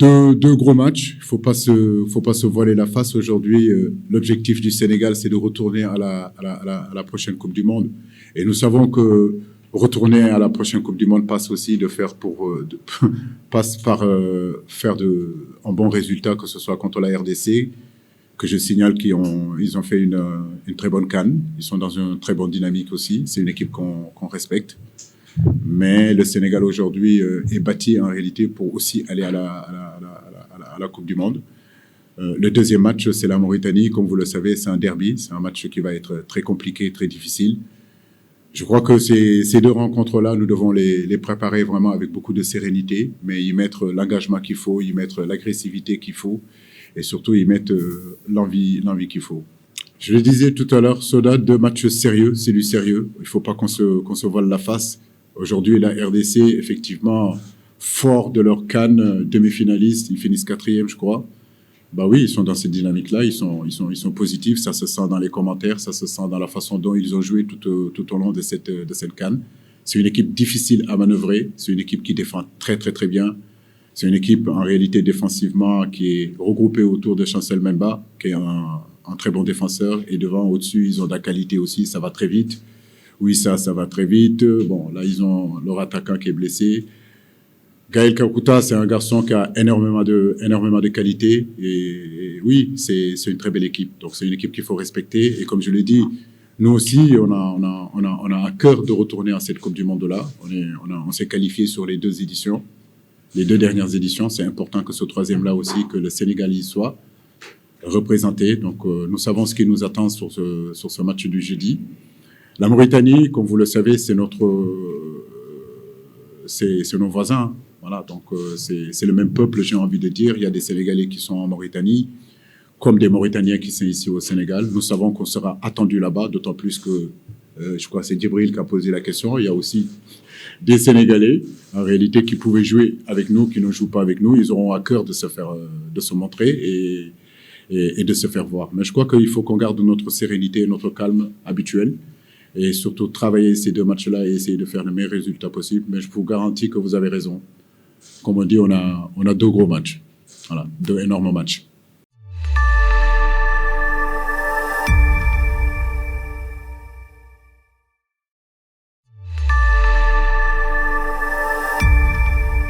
Deux gros matchs. Il faut pas se voiler la face aujourd'hui. L'objectif du Sénégal, c'est de retourner à la prochaine Coupe du Monde. Et nous savons que retourner à la prochaine Coupe du Monde passe aussi passe par faire un bon résultat, que ce soit contre la RDC, que je signale ils ont fait une très bonne CAN. Ils sont dans une très bonne dynamique aussi. C'est une équipe qu'on respecte. Mais le Sénégal aujourd'hui est bâti en réalité pour aussi aller à la Coupe du Monde. Le deuxième match, c'est la Mauritanie. Comme vous le savez, c'est un derby. C'est un match qui va être très compliqué, très difficile. Je crois que ces deux rencontres-là, nous devons les préparer vraiment avec beaucoup de sérénité, mais y mettre l'engagement qu'il faut, y mettre l'agressivité qu'il faut, et surtout y mettre l'envie qu'il faut. Je le disais tout à l'heure, Soda, deux matchs sérieux, c'est du sérieux. Il ne faut pas qu'on se voile la face. Aujourd'hui, la RDC, effectivement, fort de leur CAN, demi-finalistes, ils finissent 4e, je crois. Bah oui, ils sont dans cette dynamique-là, ils sont positifs, ça se sent dans les commentaires, ça se sent dans la façon dont ils ont joué tout au long de cette CAN. C'est une équipe difficile à manœuvrer, c'est une équipe qui défend très très très bien. C'est une équipe en réalité défensivement qui est regroupée autour de Chancel Memba, qui est un très bon défenseur. Et devant, au-dessus, ils ont de la qualité aussi, ça va très vite. Oui, ça va très vite. Bon, là, ils ont leur attaquant qui est blessé. Gaël Kakuta, c'est un garçon qui a énormément de qualité. Et oui, c'est une très belle équipe. Donc, c'est une équipe qu'il faut respecter. Et comme je l'ai dit, nous aussi, on a à cœur de retourner à cette Coupe du Monde-là. On s'est qualifié sur les deux éditions. Les deux dernières éditions, c'est important que ce troisième-là aussi, que le Sénégal y soit représenté. Donc, nous savons ce qui nous attend sur ce match du jeudi. La Mauritanie, comme vous le savez, c'est nos voisins. Voilà, donc c'est le même peuple, j'ai envie de dire. Il y a des Sénégalais qui sont en Mauritanie, comme des Mauritaniens qui sont ici au Sénégal. Nous savons qu'on sera attendu là-bas, d'autant plus que, je crois que c'est Djibril qui a posé la question. Il y a aussi des Sénégalais, en réalité, qui pouvaient jouer avec nous, qui ne jouent pas avec nous. Ils auront à cœur de se montrer et de se faire voir. Mais je crois qu'il faut qu'on garde notre sérénité, notre calme habituel, et surtout travailler ces deux matchs-là et essayer de faire le meilleur résultat possible. Mais je vous garantis que vous avez raison. Comme on dit, on a deux gros matchs. Voilà, deux énormes matchs.